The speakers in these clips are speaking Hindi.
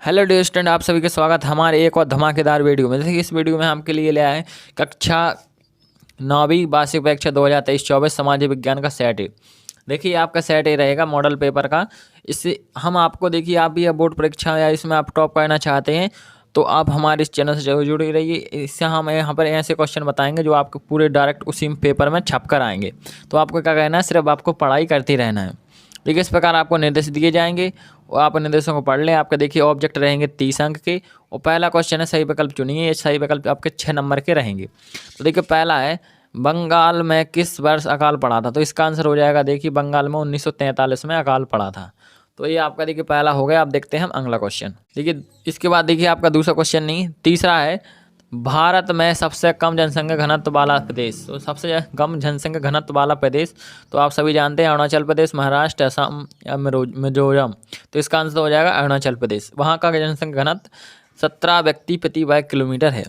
हेलो डियर स्टूडेंट, आप सभी का स्वागत है हमारे एक और धमाकेदार वीडियो में। देखिए इस वीडियो में हम आपके लिए ले आए कक्षा 9वीं वार्षिक परीक्षा 2023-24 सामाजिक विज्ञान का सेट ए। देखिए आपका सेट ए रहेगा मॉडल पेपर का। इससे हम आपको देखिए आप भी बोर्ड परीक्षा या इसमें आप टॉप करना चाहते हैं तो आप हमारे इस चैनल से जरूर जुड़े रहिए। इससे हम यहाँ पर ऐसे क्वेश्चन बताएंगे जो आपको पूरे डायरेक्ट उसी पेपर में छप कर आएंगे। तो आपको क्या कहना है, सिर्फ आपको पढ़ाई करते रहना है। देखिए इस प्रकार आपको निर्देश दिए जाएंगे और आप निर्देशों को पढ़ लें। आपके देखिए ऑब्जेक्ट रहेंगे 30 अंक के और पहला क्वेश्चन है सही विकल्प चुनिए। ये सही विकल्प आपके 6 नंबर के रहेंगे। तो देखिए पहला है बंगाल में किस वर्ष अकाल पड़ा था। तो इसका आंसर हो जाएगा देखिए बंगाल में 1943 में अकाल पड़ा था। तो ये आपका देखिए पहला हो गया। आप देखते हैं हम अगला क्वेश्चन। देखिए इसके बाद देखिए आपका दूसरा क्वेश्चन नहीं, तीसरा है भारत में सबसे कम जनसंख्या घनत्व वाला प्रदेश। तो सबसे कम जनसंख्या घनत्व वाला प्रदेश तो आप सभी जानते हैं अरुणाचल प्रदेश, महाराष्ट्र, असम या मिजोरम। तो इसका आंसर हो जाएगा अरुणाचल प्रदेश। वहाँ का जनसंख्या घनत्व 17 व्यक्ति प्रति वर्ग किलोमीटर है।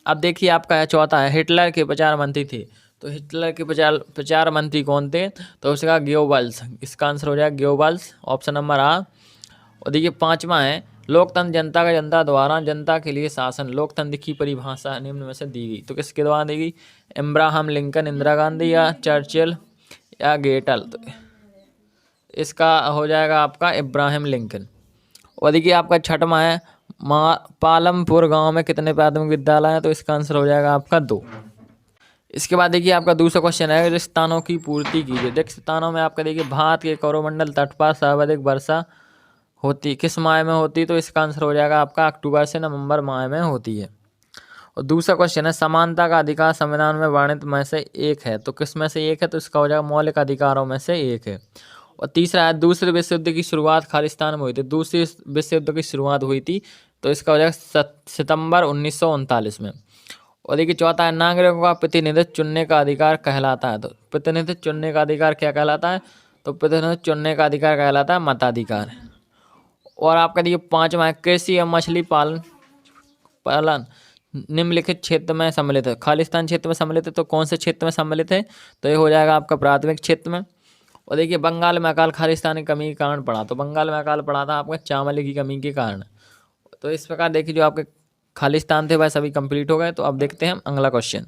अब देखिए आपका चौथा है हिटलर के प्रचार मंत्री थे। तो हिटलर के प्रचार मंत्री कौन थे। तो उसका गोयबल्स। इसका आंसर हो जाएगा गोयबल्स, ऑप्शन नंबर आ। और देखिए पांचवा है लोकतंत्र जनता का जनता द्वारा जनता के लिए शासन। लोकतंत्र की परिभाषा निम्न में से दी गई। तो किसके द्वारा दी गई, अब्राहम लिंकन, इंदिरा गांधी या चर्चिल या गेटल। तो इसका हो जाएगा आपका अब्राहम लिंकन। और देखिए आपका छठवां है पालमपुर गांव में कितने प्राथमिक विद्यालय हैं। तो इसका आंसर हो जाएगा आपका 2। इसके बाद देखिए आपका दूसरा क्वेश्चन है रेगिस्तानों की पूर्ति कीजिए। रेगिस्तानों में आपका देखिए भारत के कोरोमंडल तट पर सर्वाधिक वर्षा होती किस माह में होती। तो इसका आंसर हो जाएगा आपका अक्टूबर से नवंबर माह में होती है। और दूसरा क्वेश्चन है समानता का अधिकार संविधान में वर्णित में से एक है। तो किस में से एक है। तो इसका हो जाएगा मौलिक अधिकारों में से एक है। और तीसरा है दूसरे विश्व युद्ध की शुरुआत खालिस्तान में हुई थी। दूसरे विश्व युद्ध की शुरुआत हुई थी तो इसका हो जाएगा सितंबर 1939 में। और देखिए चौथा है नागरिकों का प्रतिनिधित्व चुनने का अधिकार कहलाता है। तो प्रतिनिधित्व चुनने का अधिकार क्या कहलाता है। तो प्रतिनिधित्व चुनने का अधिकार कहलाता है मताधिकार। और आपका देखिए पांचवा है कृषि या मछली पालन निम्नलिखित क्षेत्र में सम्मिलित है। खालिस्तान क्षेत्र में सम्मिलित है। तो कौन से क्षेत्र में सम्मिलित है। तो ये हो जाएगा आपका प्राथमिक क्षेत्र में। और देखिए बंगाल में अकाल खालिस्तान की कमी के कारण पड़ा। तो बंगाल में अकाल पड़ा था आपका चावल की कमी के कारण। तो इस प्रकार देखिए जो आपके खालिस्तान थे वह सभी कंप्लीट हो गए। तो अब देखते हैं हम अगला क्वेश्चन।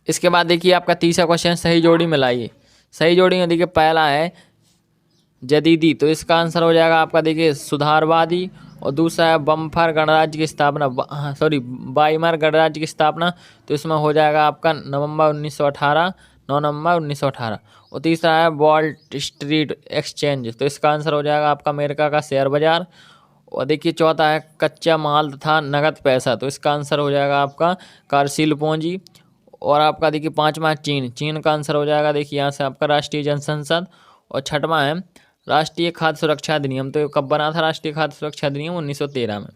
इसके बाद देखिए आपका तीसरा क्वेश्चन सही जोड़ी मिलाइए। सही जोड़ी में देखिए पहला है जदीदी। तो इसका आंसर हो जाएगा आपका देखिए सुधारवादी। और दूसरा है बम्फर गणराज्य की स्थापना बाइमर गणराज्य की स्थापना। तो इसमें हो जाएगा आपका नवंबर 1918, 9 नवंबर 1918। और तीसरा है वॉल स्ट्रीट एक्सचेंज। तो इसका आंसर हो जाएगा आपका अमेरिका का शेयर बाजार। और देखिए चौथा है कच्चा माल तथा नगद पैसा। तो इसका आंसर हो जाएगा आपका कार्यशील पूंजी। और आपका देखिए पांचवा चीन। चीन का आंसर हो जाएगा देखिए यहाँ से आपका राष्ट्रीय जनसंसद। और छठवां है राष्ट्रीय खाद्य सुरक्षा अधिनियम। तो कब बना था राष्ट्रीय खाद्य सुरक्षा अधिनियम 1913 में।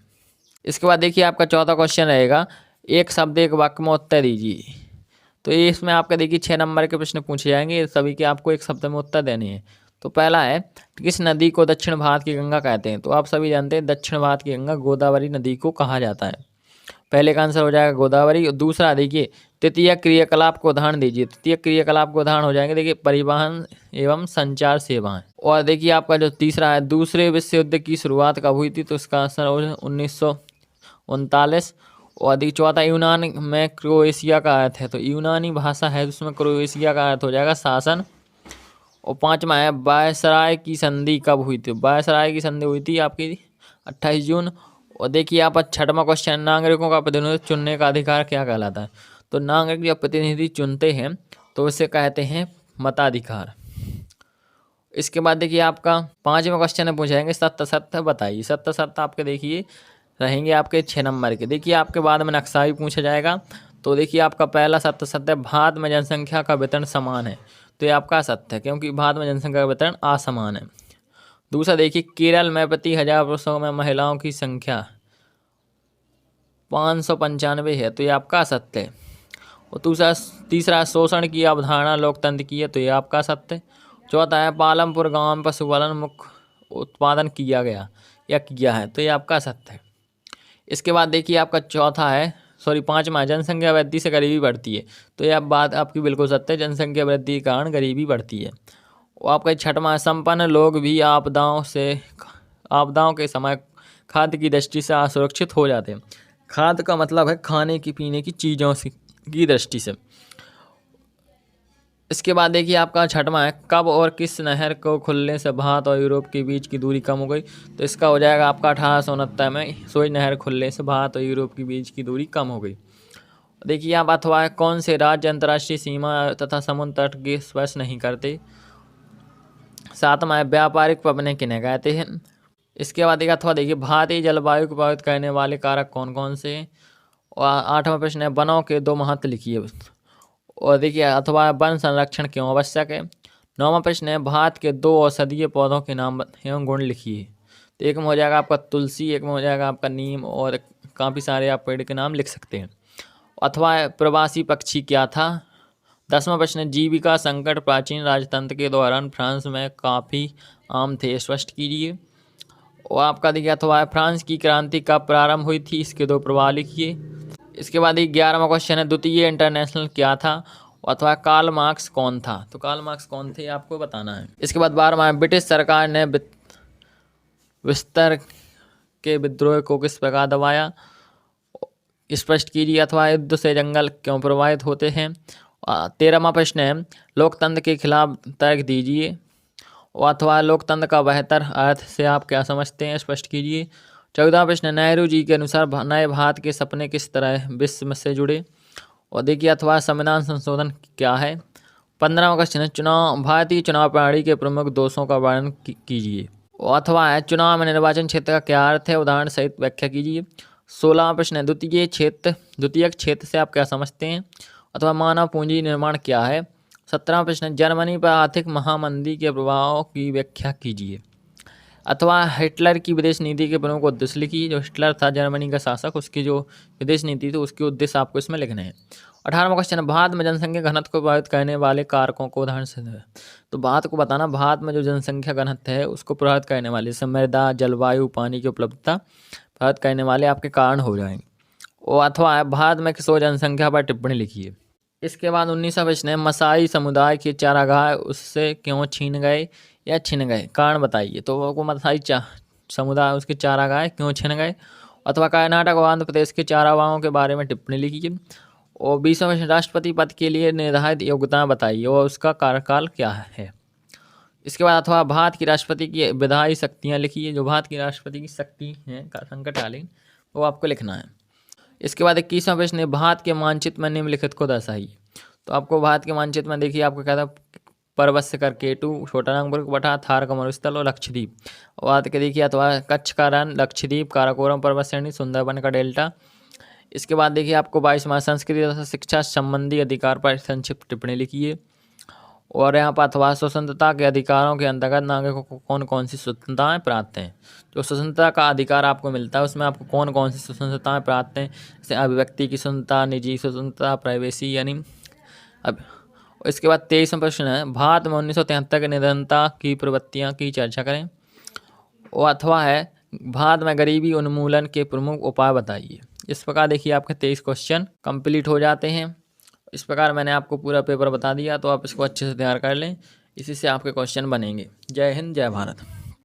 इसके बाद देखिए आपका चौथा क्वेश्चन रहेगा एक शब्द एक वाक्य में उत्तर दीजिए। तो ये इसमें आपका देखिए 6 नंबर के प्रश्न पूछे जाएंगे। सभी के आपको एक शब्द में उत्तर देने हैं। तो पहला है किस नदी को दक्षिण भारत की गंगा कहते हैं। तो आप सभी जानते हैं दक्षिण भारत की गंगा गोदावरी नदी को कहा जाता है। पहले का आंसर हो जाएगा गोदावरी। और दूसरा देखिए तृतीय क्रियाकलाप को उदाहरण दीजिए। तृतीय क्रियाकलाप को उदाहरण हो जाएंगे देखिए परिवहन एवं संचार सेवाएं। और देखिए आपका जो तीसरा है दूसरे विश्व युद्ध की शुरुआत कब हुई थी। तो इसका आंसर हो 1939। और अधिक चौथा यूनान में क्रोएशिया का अर्थ है। तो यूनानी भाषा है उसमें क्रोएशिया का अर्थ हो जाएगा शासन। और पांचवा है वायसराय की संधि कब हुई थी। वायसराय की संधि हुई थी आपकी 28 जून। और देखिए यहाँ पर छठवां क्वेश्चन नागरिकों का प्रतिनिधित्व चुनने का अधिकार क्या कहलाता है। तो नागरिक जब प्रतिनिधि चुनते हैं तो इसे कहते हैं मताधिकार। इसके बाद देखिए आपका पांचवा क्वेश्चन में पूछेंगे सत्य सत्य बताइए। सत्य सत्य आपके देखिए रहेंगे आपके 6 नंबर के। देखिए आपके बाद में नक्शा भी पूछा जाएगा। तो देखिए आपका पहला सत्य सत्य भारत में जनसंख्या का वितरण समान है। तो ये आपका सत्य है क्योंकि भारत में जनसंख्या का वितरण असमान है। दूसरा देखिए केरल में प्रति 1000 पुरुषों में महिलाओं की संख्या 595 है। तो ये आपका सत्य है। और तीसरा शोषण की अवधारणा लोकतंत्र की है। तो ये आपका सत्य है। चौथा है पालमपुर गांव में पशुपालन मुख्य उत्पादन किया है। तो ये आपका सत्य है। इसके बाद देखिए आपका पांचवा जनसंख्या वृद्धि से गरीबी बढ़ती है। तो यह बात आपकी बिल्कुल सत्य है। जनसंख्या वृद्धि के कारण गरीबी बढ़ती है। और आपका छठवां संपन्न लोग भी आपदाओं के समय खाद्य की दृष्टि से असुरक्षित हो जाते हैं। खाद्य का मतलब है खाने की पीने की चीज़ों की दृष्टि से। इसके बाद देखिए आपका छठवां है, कब और किस नहर को खुलने से भारत और यूरोप के बीच की दूरी कम हो गई। तो इसका हो जाएगा आपका 1869 में सुएज नहर खुलने से भारत और यूरोप के बीच की दूरी कम हो गई। देखिए आप अथवा है, कौन से राज्य अंतर्राष्ट्रीय सीमा तथा समुद्र तट के स्पर्श नहीं करते। सातवां है, व्यापारिक पबने किन्हें कहते हैं। इसके बाद अथवा देखिए भारतीय जलवायु को प्रभावित करने वाले कारक कौन कौन से हैं। और आठवां प्रश्न है, वनों के दो महत्व लिखिए। और देखिए अथवा वन संरक्षण क्यों आवश्यक है। नौवां प्रश्न है, भारत के दो औषधीय पौधों के नाम एवं गुण लिखिए। तो एक में हो जाएगा आपका तुलसी, एक में हो जाएगा आपका नीम, और काफ़ी सारे आप पेड़ के नाम लिख सकते हैं। अथवा प्रवासी पक्षी क्या था। 10वां प्रश्न है, जीविका संकट प्राचीन राजतंत्र के दौरान फ्रांस में काफ़ी आम थे, स्पष्ट कीजिए। और आपका देखिए अथवा फ्रांस की क्रांति कब प्रारंभ हुई थी, इसके दो प्रभाव लिखिए। इसके बाद 11वां क्वेश्चन है, द्वितीय इंटरनेशनल क्या था। अथवा कार्ल मार्क्स कौन था। तो कार्ल मार्क्स कौन थे आपको बताना है। इसके बाद 12वां है, ब्रिटिश सरकार ने विस्तर के विद्रोह को किस प्रकार दबाया, स्पष्ट कीजिए। अथवा युद्ध से जंगल क्यों प्रभावित होते हैं। 13वां प्रश्न है, लोकतंत्र के खिलाफ तर्क दीजिए। अथवा लोकतंत्र का बेहतर अर्थ से आप क्या समझते हैं, स्पष्ट कीजिए। 14वां प्रश्न, नेहरू जी के अनुसार नए भारत के सपने किस तरह विश्व से जुड़े। और देखिए अथवा संविधान संशोधन क्या है। 15वां क्वेश्चन है, भारतीय चुनाव प्रणाली के प्रमुख दोषों का वर्णन कीजिए। अथवा है, चुनाव में निर्वाचन क्षेत्र का क्या अर्थ है, उदाहरण सहित व्याख्या कीजिए। 16वां प्रश्न है, द्वितीयक क्षेत्र से आप क्या समझते हैं। अथवा मानव पूंजी निर्माण क्या है। 17वां प्रश्न है, जर्मनी पर आर्थिक महामंदी के प्रभाव की व्याख्या कीजिए। अथवा हिटलर की विदेश नीति के प्रमुख उद्देश्य लिखिए। जो हिटलर था जर्मनी का शासक, उसकी जो विदेश नीति थी उसके उद्देश्य आपको इसमें लिखने हैं। 18वां क्वेश्चन है, भारत में जनसंख्या घनत्व को प्रभावित करने वाले कारकों को उदाहरण से दें। तो भारत को बताना, भारत में जो जनसंख्या घनत्व है उसको प्रभावित करने वाले, जैसे मृदा, जलवायु, पानी की उपलब्धता प्रभावित करने वाले आपके कारण हो जाएंगे। और अथवा भारत में किशोर जनसंख्या पर टिप्पणी लिखिए। इसके बाद 19वां प्रश्न है, मसाई समुदाय के चारागाह उससे क्यों छीन गए या छिन गए, कारण बताइए। तो वो मसाई समुदाय उसके चारागाह क्यों छिन गए। अथवा कर्नाटक और आंध्र प्रदेश के चारागाहों के बारे में टिप्पणी लिखिए। और 20वां प्रश्न, राष्ट्रपति पद के लिए निर्धारित योग्यता बताइए और उसका कार्यकाल क्या है। इसके बाद अथवा भारत की राष्ट्रपति की विधायी शक्तियाँ लिखिए। जो भारत की राष्ट्रपति की शक्ति हैं संकटकालीन, वो आपको लिखना है। इसके बाद 21वां प्रश्न है, भारत के मानचित्र में निम्नलिखित को दर्शाइए। तो आपको भारत के मानचित्र में देखिए आपको क्या था, पर्वत से करकेटू, छोटा नागपुर पठार, थार का मरुस्थल और लक्षद्वीप। और बाद के देखिए अथवा कच्छ का रण, लक्षद्वीप, काराकोरम पर्वत श्रेणी, सुंदरबन का डेल्टा। इसके बाद देखिए आपको 22वां, संस्कृति तथा शिक्षा संबंधी अधिकार पर संक्षिप्त टिप्पणी लिखिए। और यहाँ पर अथवा स्वतंत्रता के अधिकारों के अंतर्गत नागरिकों को कौन कौन सी स्वतंत्रताएं प्राप्त हैं। जो स्वतंत्रता का अधिकार आपको मिलता है उसमें आपको कौन कौन सी स्वतंत्रताएं प्राप्त हैं, जैसे अभिव्यक्ति की स्वतंत्रता, निजी स्वतंत्रता, प्राइवेसी यानी अब। इसके बाद 23वां प्रश्न है, भारत में 1973 के निधनता की प्रवृत्तियाँ की चर्चा करें। और अथवा है, भारत में गरीबी उन्मूलन के प्रमुख उपाय बताइए। इस प्रकार देखिए आपके 23 क्वेश्चन कंप्लीट हो जाते हैं। इस प्रकार मैंने आपको पूरा पेपर बता दिया, तो आप इसको अच्छे से तैयार कर लें, इसी से आपके क्वेश्चन बनेंगे। जय हिंद, जय भारत।